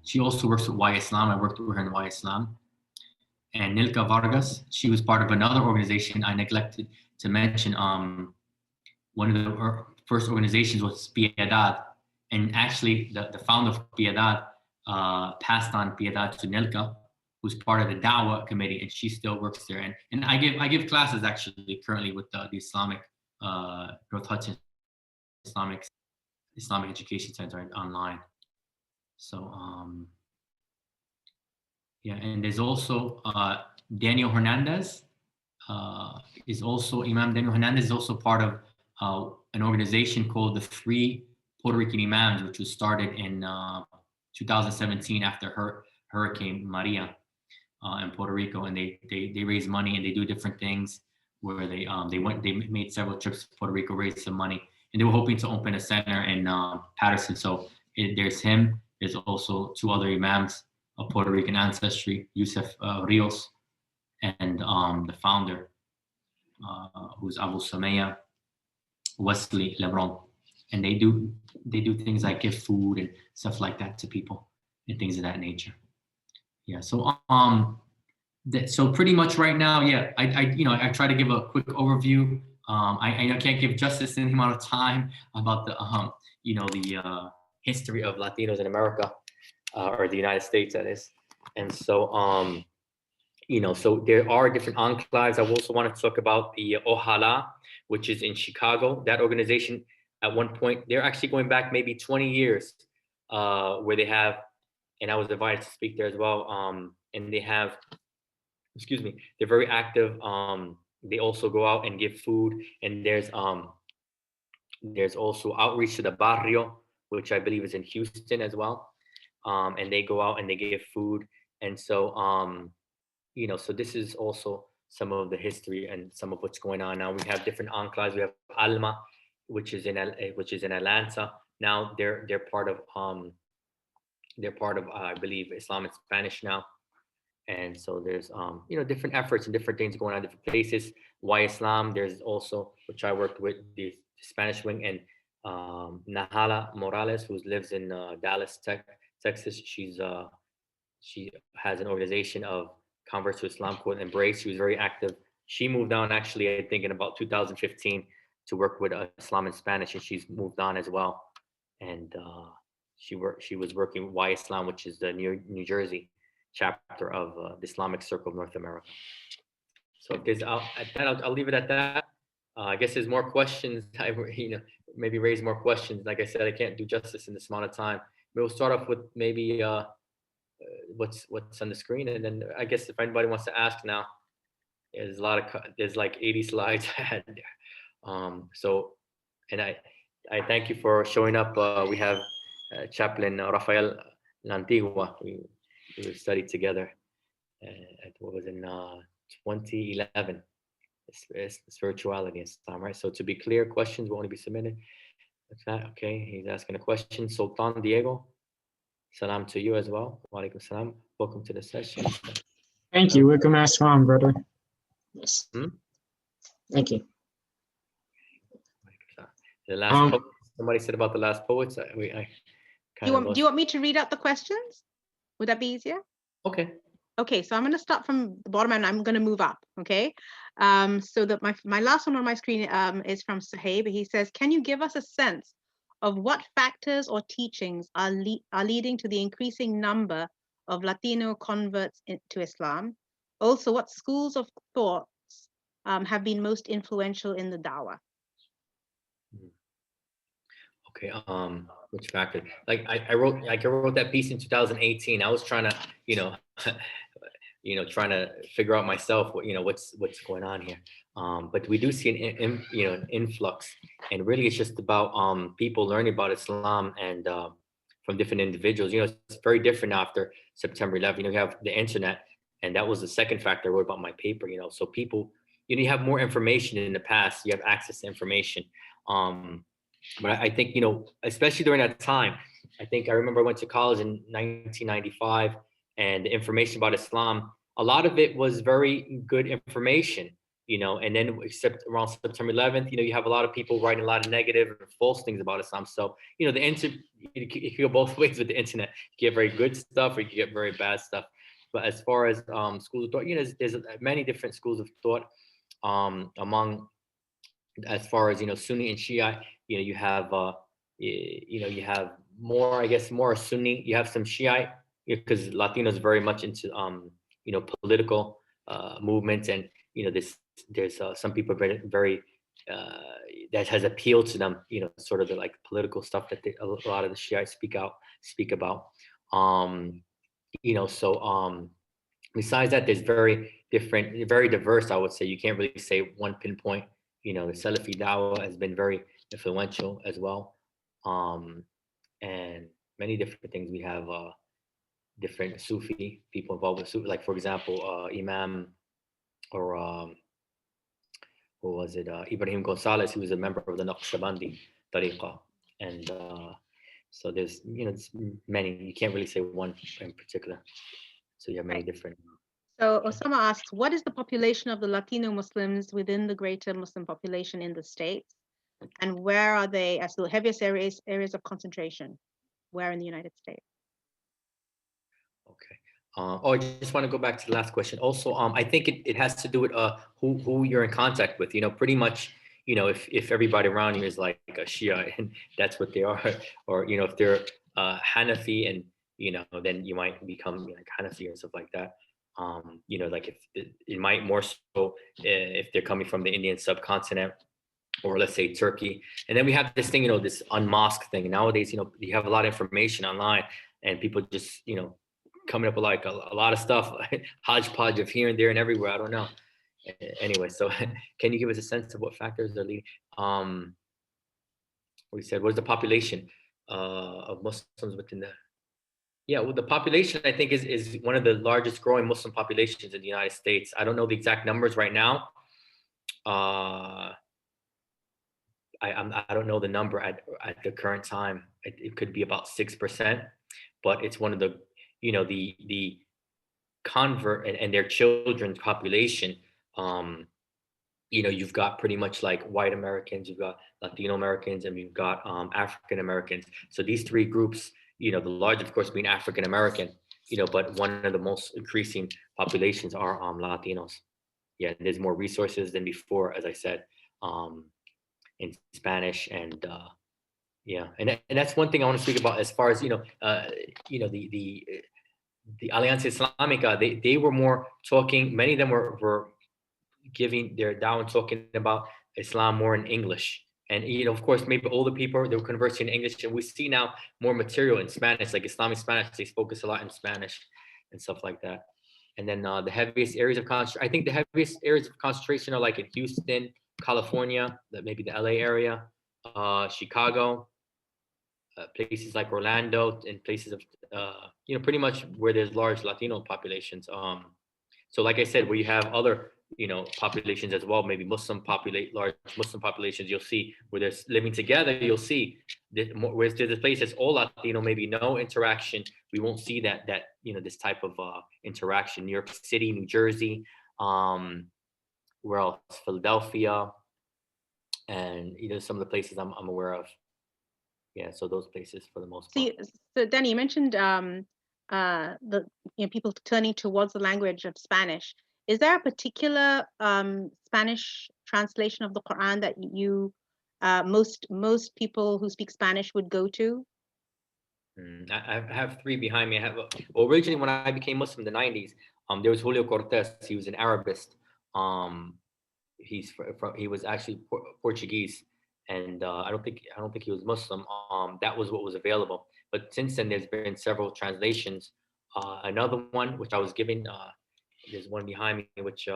she also works with Y Islam. I worked with her in Y Islam. And Nilka Vargas, she was part of another organization I neglected to mention. One of her first organizations was Piedad. And actually, the founder of Piedad passed on Piedad to Nilka, who's part of the Dawah committee, and she still works there. And I give classes actually currently with the Islamic North Hudson Islamic Education Center online. So yeah, and there's also Daniel Hernandez is also, Imam Daniel Hernandez is also part of an organization called the Free Puerto Rican Imams, which was started in 2017 after Hurricane Maria in Puerto Rico, and they raise money and they do different things where they made several trips to Puerto Rico, raised some money, and they were hoping to open a center in Patterson. So there's him. There's also 2 other imams of Puerto Rican ancestry, Yusef Rios, and the founder, who's Abu Samaya, Wesley Lebron. And they do things like give food and stuff like that to people and things of that nature. Yeah. So So pretty much right now, yeah, I try to give a quick overview. I can't give justice in any amount of time about the history of Latinos in America, or the United States, that is. And so so there are different enclaves. I also want to talk about the Ojalá, which is in Chicago. That organization, at one point, they're actually going back maybe 20 years, where they have, and I was invited to speak there as well. And they have, excuse me, they're very active. They also go out and give food, and there's also outreach to the barrio, which I believe is in Houston as well. And they go out and they give food, and so so this is also some of the history and some of what's going on now. We have different enclaves. We have Alma, which is in Atlanta. Now they're part of, I believe, Islam and Spanish now. And so there's different efforts and different things going on in different places. Why Islam? There's also, which I worked with, the Spanish wing, and Nahala Morales, who lives in Dallas, Texas. She has an organization of converts to Islam called Embrace. She was very active. She moved on, actually, I think in about 2015, to work with Islam in Spanish, and she's moved on as well. And she was working with Why Islam, which is the New Jersey chapter of the Islamic Circle of North America. So if there's, I'll leave it at that. I guess there's more questions. Maybe raise more questions. Like I said, I can't do justice in this amount of time. We'll start off with maybe what's on the screen, and then I guess if anybody wants to ask now, there's there's like 80 slides I had there. So, and I thank you for showing up. We have Chaplain Rafael Lantigua. We studied together at what was in 2011. It's spirituality and Islam, right? So to be clear, questions will only be submitted. That's that. Okay, he's asking a question. Sultan Diego, salam to you as well. Wa alaikum salam. Welcome to the session. Thank you. Welcome, assalam, brother. Yes. Thank you. The last poet, somebody said about the last poets. Do you want me to read out the questions? Would that be easier? Okay. Okay, so I'm going to start from the bottom and I'm going to move up. Okay, so that my last one on my screen is from Suhaib. He says, can you give us a sense of what factors or teachings are leading to the increasing number of Latino converts to Islam? Also, what schools of thoughts have been most influential in the dawah? Okay, which factor? Like I wrote that piece in 2018. I was trying to, trying to figure out myself what's going on here. But we do see an influx, and really it's just about people learning about Islam and from different individuals. It's very different after September 11. You have the internet, and that was the second factor I wrote about my paper. So people, you have more information in the past. You have access to information. But I think, especially during that time, I remember I went to college in 1995, and the information about Islam, a lot of it was very good information, and then except around September 11th, you have a lot of people writing a lot of negative or false things about Islam. So, the internet, you can go both ways with the internet. You get very good stuff or you can get very bad stuff. But as far as schools of thought, there's many different schools of thought among, as far as, Sunni and Shia. You have you have more, I guess, more Sunni. You have some Shiite, because Latinos are very much into political movements, and there's some people very that has appealed to them. Sort of the like political stuff that a lot of the Shiites speak about. Besides that, there's very diverse. I would say you can't really say one pinpoint. The Salafi Dawah has been very influential as well, and many different things. We have different Sufi people involved with Sufi, like for example, Imam, or who was it? Ibrahim Gonzalez, who was a member of the Naqshbandi Tariqa, and so there's many. You can't really say one in particular. So you have many different. So Osama asks, what is the population of the Latino Muslims within the greater Muslim population in the States? And where are they as the heaviest areas of concentration? Where in the United States? Okay. I just want to go back to the last question. Also, I think it has to do with who you're in contact with. Pretty much, if everybody around you is like a Shia and that's what they are, or if they're Hanafi and then you might become like Hanafi or stuff like that. Like if it might more so if they're coming from the Indian subcontinent, or let's say Turkey. And then we have this thing, this unmosque thing. Nowadays, you have a lot of information online and people just, coming up with like a lot of stuff, hodgepodge of here and there and everywhere. I don't know. Anyway, so can you give us a sense of what factors are leading? We said, what's the population of Muslims within the? Yeah, well, the population I think is one of the largest growing Muslim populations in the United States. I don't know the exact numbers right now. I don't know the number at the current time. It could be about 6%, but it's one of the the convert and their children's population. You've got pretty much like white Americans, you've got Latino Americans, and you've got African Americans. So these three groups, the large, of course, being African American, but one of the most increasing populations are Latinos. Yeah, there's more resources than before, as I said, in Spanish, and yeah, and that's one thing I want to speak about as far as the Alianza Islamica. They were more talking. Many of them were giving their dawah and talking about Islam more in English. And of course, maybe older people, they were conversing in English, and we see now more material in Spanish, like Islamic Spanish. They focus a lot in Spanish and stuff like that. And then the heaviest areas of concentration, I think the heaviest areas of concentration are like in Houston, California, maybe the LA area, Chicago, places like Orlando, and places of pretty much where there's large Latino populations. So like I said, where you have other populations as well, maybe large Muslim populations, you'll see where they're living together, you'll see that where there's a place that's all Latino, maybe no interaction, we won't see that this type of interaction. New York City, New Jersey, where else? Philadelphia, and some of the places I'm aware of. Yeah, so those places for the most part. So Danny, you mentioned the people turning towards the language of Spanish. Is there a particular Spanish translation of the Quran that you most people who speak Spanish would go to? I have three behind me. Originally when I became Muslim in the 90s, there was Julio Cortes. He was an Arabist. He was actually Portuguese, and I don't think he was Muslim. That was what was available. But since then, there's been several translations. Another one which I was given, there's one behind me which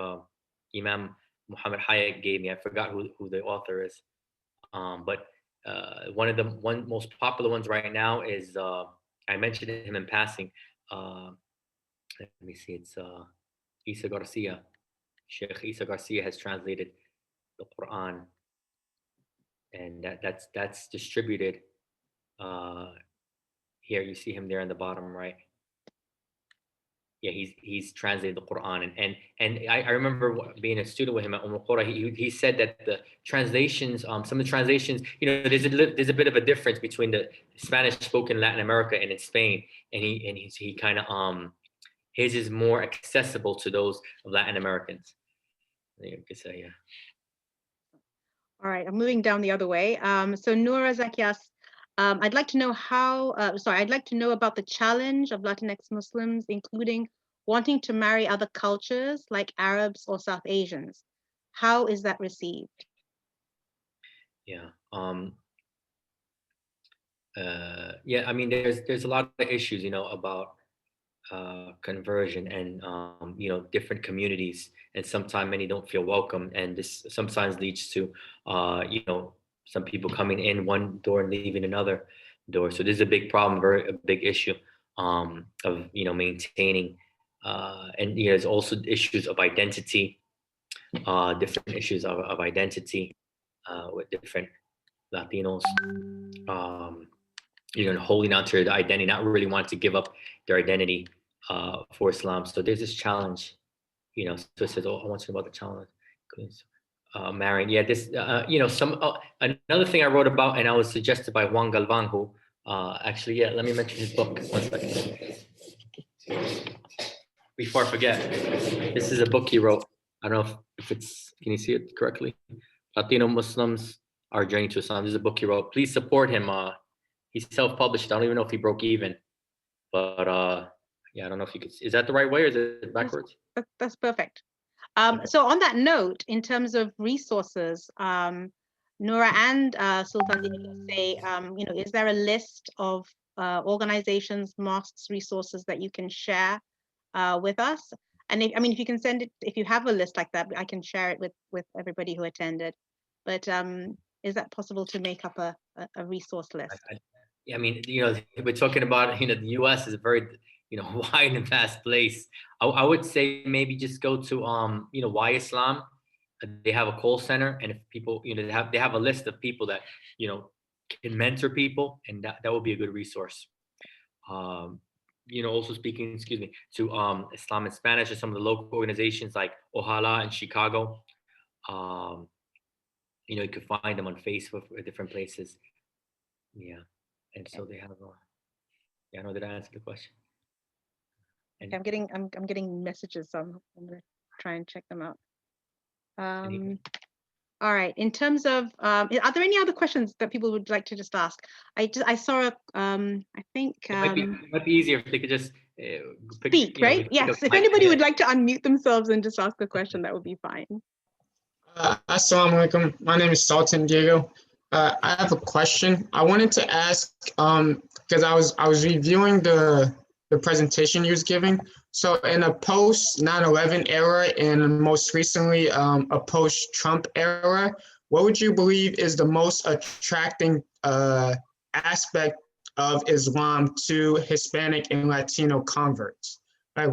Imam Muhammad Hayek gave me. I forgot who the author is, but one of the most popular ones right now is I mentioned him in passing. Let me see. It's Isa Garcia. Sheikh Isa Garcia has translated the Quran, and that's distributed. Here you see him there in the bottom right. Yeah, he's translated the Quran, and I remember being a student with him at Qura. He said that the translations, some of the translations, there's a bit of a difference between the Spanish spoken in Latin America and in Spain, and he kind of his is more accessible to those of Latin Americans. You could say, yeah. All right, I'm moving down the other way. So Noura Zakias, I'd like to know I'd like to know about the challenge of Latinx Muslims, including wanting to marry other cultures like Arabs or South Asians. How is that received? Yeah. Yeah, I mean, there's a lot of issues, about conversion and different communities, and sometimes many don't feel welcome, and this sometimes leads to some people coming in one door and leaving another door. So this is a big problem, a big issue of maintaining, and there's also issues of identity, different issues of identity with different Latinos, holding on to their identity, not really wanting to give up their identity for Islam. So there's this challenge, so it says, I want to know about the challenge. Marrying, yeah, this, another thing I wrote about, and I was suggested by Juan Galvan, who actually, yeah, let me mention his book. 1 second. Before I forget, this is a book he wrote. I don't know if it's, can you see it correctly? Latino Muslims, Our Journey to Islam. This is a book he wrote. Please support him. He's self-published. I don't even know if he broke even, but yeah, I don't know if you could, is that the right way or is it backwards? That's perfect. So on that note, in terms of resources, Noura and Sultan say, is there a list of organizations, mosques, resources that you can share with us? And if you can send it, if you have a list like that, I can share it with everybody who attended. But is that possible to make up a resource list? I mean, we're talking about, the U.S. is a very, wide and vast place. I would say maybe just go to, Why Islam. They have a call center, and if people, they have a list of people that, can mentor people, and that would be a good resource. Also speaking, to Islam in Spanish, or some of the local organizations like Ojalá in Chicago. You could find them on Facebook or different places. Yeah. And so they have I know that I answered the question. And I'm getting messages, so I'm gonna try and check them out. All right. In terms of, are there any other questions that people would like to just ask? I saw I think it might be easier if they could just speak, right? Yes. If anybody would like to unmute themselves and just ask a question, that would be fine. Assalamu alaikum. My name is Sultan Diego. I have a question. I wanted to ask, because I was reviewing the presentation you was giving. So in a post 9/11 era and most recently a post Trump era, what would you believe is the most attracting aspect of Islam to Hispanic and Latino converts? Like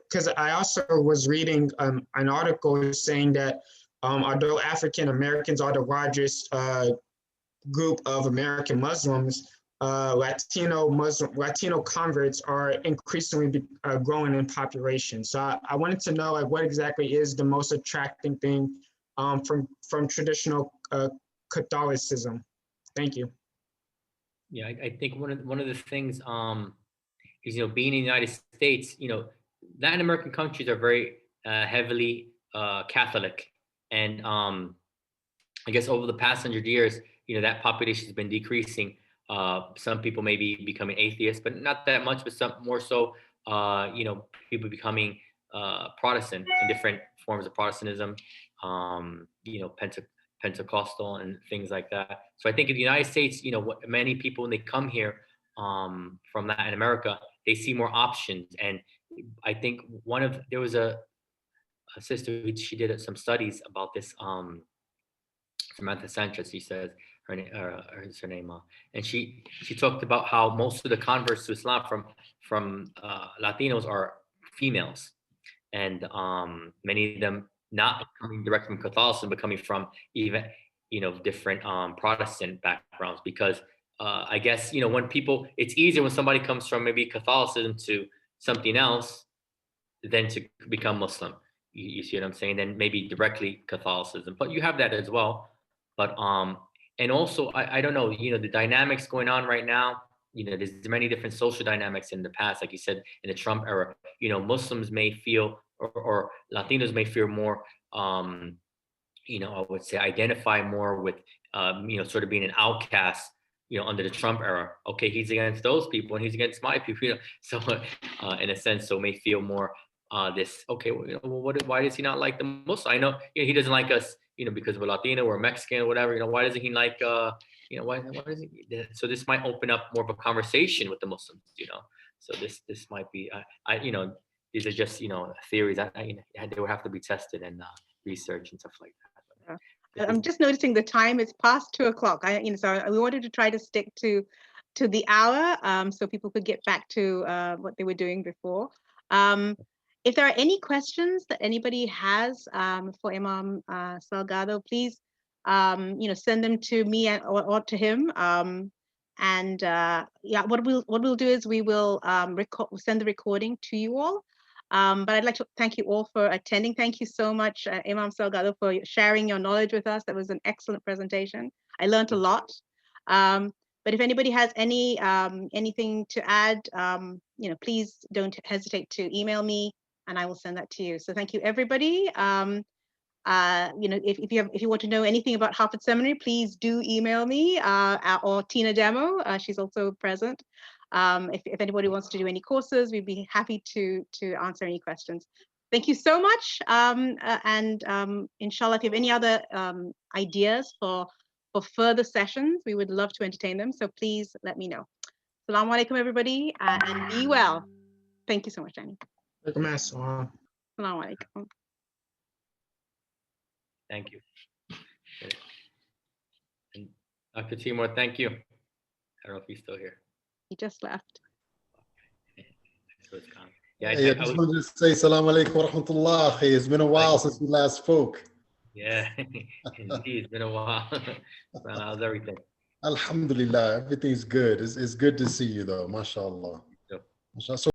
because I also was reading an article saying that although African Americans are the largest group of American Muslims, Latino converts are increasingly growing in population. So I wanted to know, like, what exactly is the most attracting thing from traditional Catholicism? Thank you. Yeah, I think one of the things is, being in the United States, Latin American countries are very heavily Catholic, and I guess over the past 100 years, that population has been decreasing. Some people may be becoming atheists, but not that much, but some more so, people becoming Protestant in different forms of Protestantism, Pentecostal and things like that. So I think in the United States, many people, when they come here from Latin America, they see more options. And I think there was a sister, she did some studies about this, Samantha Sanchez, she says, her name, and she talked about how most of the converts to Islam from Latinos are females, and many of them not coming direct from Catholicism, but coming from even different Protestant backgrounds. Because I guess when people, it's easier when somebody comes from maybe Catholicism to something else than to become Muslim. You see what I'm saying? Then maybe directly Catholicism, but you have that as well. But and also I don't know, the dynamics going on right now, there's many different social dynamics in the past, like you said, in the Trump era, Muslims may feel, or Latinos may feel more, I would say identify more with, sort of being an outcast, under the Trump era. Okay, he's against those people and he's against my people, so in a sense, so may feel more this, okay, well, why does he not like the Muslim? I know he doesn't like us, because we're Latino or Mexican or whatever. Why doesn't he like why does he? So this might open up more of a conversation with the Muslims. So this might be these are just theories that they would have to be tested and research and stuff like that. I'm just noticing the time is past 2 o'clock. So we wanted to try to stick to the hour, so people could get back to what they were doing before. If there are any questions that anybody has for Imam Salgado, please, send them to me or to him. What we'll do is we will send the recording to you all. But I'd like to thank you all for attending. Thank you so much, Imam Salgado, for sharing your knowledge with us. That was an excellent presentation. I learned a lot. But But if anybody has any anything to add, please don't hesitate to email me, and I will send that to you. So thank you, everybody. If you want to know anything about Harvard Seminary, please do email me or Tina Demo. She's also present. If anybody wants to do any courses, we'd be happy to answer any questions. Thank you so much. Inshallah, if you have any other ideas for further sessions, we would love to entertain them. So please let me know. Assalamu alaikum, everybody, and be well. Thank you so much, Danny. Assalamu alaikum. Thank you. And Dr. Timur, thank you. I don't know if he's still here. He just left. So it's gone. Yeah, I just wanted to say salam alaikum wa rahmatullah. It's been a while since we last spoke. Yeah, indeed, it's been a while. How's everything? Alhamdulillah, everything's good. It's good to see you though, mashallah. Yep. Mashallah.